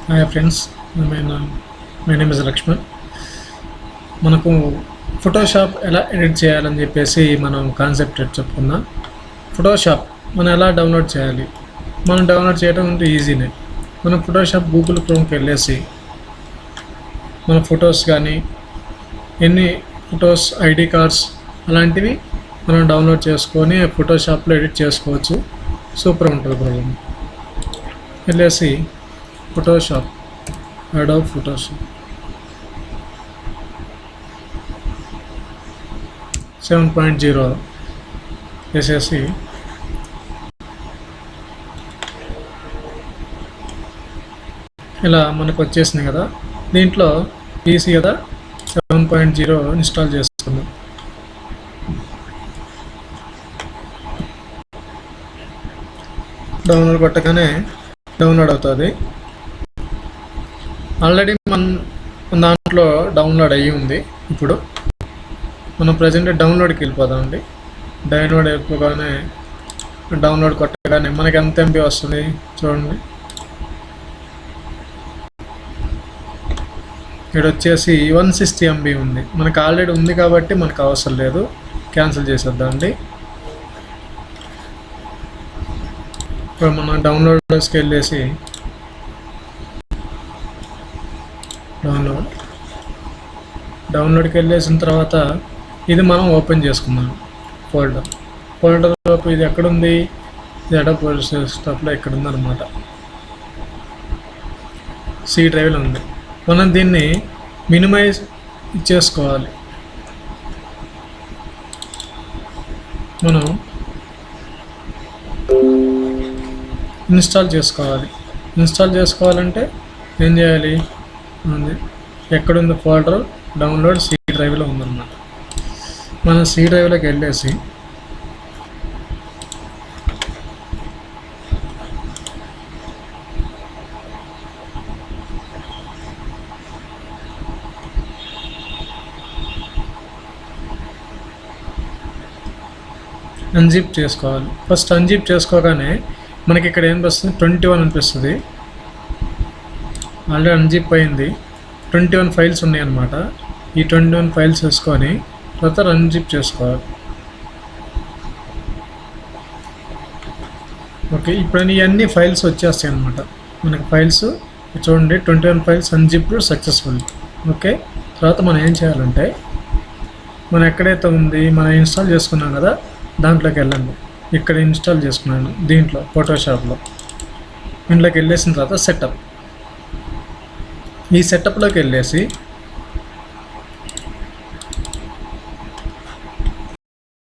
Hi friends, my name is Lakshman. మనకు Photoshop ఎలా edit చేయాలని చెప్పేసి మనం కాన్సెప్ట్ చెప్పుకుందాం. ఫోటోషాప్ మనం ఎలా డౌన్లోడ్ చేయాలి? మనం డౌన్లోడ్ చేయడం అంటే ఈజీనే. మనం ఫోటోషాప్ గూగుల్ క్రోమ్కి వెళ్ళేసి మన ఫొటోస్ కానీ ఎన్ని ఫొటోస్, ఐడి కార్డ్స్ అలాంటివి మనం డౌన్లోడ్ చేసుకొని ఫోటోషాప్లో ఎడిట్ చేసుకోవచ్చు. సూపర్ ఉంటుంది ప్రాబ్లం. వెళ్ళేసి ఫోటోషాప్, అడోబ్ ఫోటోషాప్ 7.0 వేసేసి ఇలా మనకు వచ్చేసింది కదా. దీంట్లో ఈజీ కదా 7.0 ఇన్స్టాల్ చేసుకుందాం. డౌన్లోడ్ కొట్టగానే డౌన్లోడ్ అవుతుంది. ఆల్రెడీ మన దాంట్లో డౌన్లోడ్ అయ్యి ఉంది. ఇప్పుడు మనం ప్రజెంట్ డౌన్లోడ్కి వెళ్ళిపోదామండి. డౌన్లోడ్ అయిపోగానే డౌన్లోడ్ కొట్టగానే మనకి ఎంత ఎంబీ వస్తుంది చూడండి. ఇక్కడ వచ్చేసి 160 MB ఉంది. మనకు ఆల్రెడీ ఉంది కాబట్టి మనకు అవసరం లేదు, క్యాన్సిల్ చేసేద్దామండి. ఇప్పుడు మనం డౌన్లోడ్స్కి వెళ్ళేసి డౌన్లోడ్కి వెళ్ళేసిన తర్వాత ఇది మనం ఓపెన్ చేసుకుందాం. ఫోల్డర్ ఇది ఎక్కడుంది? ఇది అడోబ్ స్టాప్లో ఇక్కడ ఉందన్నమాట. సి డ్రైవ్లో ఉంది. మనం దీన్ని మినిమైజ్ చేసుకోవాలి. మనం ఇన్స్టాల్ చేసుకోవాలంటే ఏం చేయాలి? ఎక్కడుంది ఫోల్డర్? డౌన్లోడ్ సి డ్రైవ్లో ఉందన్నమాట. మనం సి డ్రైవ్లోకి వెళ్ళేసి అన్జిప్ చేసుకోవాలి. ఫస్ట్ అన్జిప్ చేసుకోగానే మనకి ఇక్కడ ఏం వస్తుంది? 21 అనిపిస్తుంది. ఆల్రెడీ అన్జిప్ అయింది. 21 ఫైల్స్ ఉన్నాయి అన్నమాట. ఈ 21 ఫైల్స్ వేసుకొని తర్వాత అన్జిప్ చేసుకోవాలి. ఓకే, ఇప్పుడు ఇవన్నీ ఫైల్స్ వచ్చేస్తాయి అన్నమాట. మనకి ఫైల్స్ చూడండి, 21 ఫైల్స్ అన్జిప్డ్ సక్సెస్ఫుల్. ఓకే, తర్వాత మనం ఏం చేయాలంటే మనం ఎక్కడైతే ఉంది మనం ఇన్స్టాల్ చేసుకున్నాం కదా, దాంట్లోకి వెళ్ళండి. ఇక్కడ ఇన్స్టాల్ చేసుకున్నాను దీంట్లో ఫోటోషాప్లో. ఇంట్లోకి వెళ్ళేసిన తర్వాత సెటప్, ఈ సెటప్లోకి వెళ్ళేసి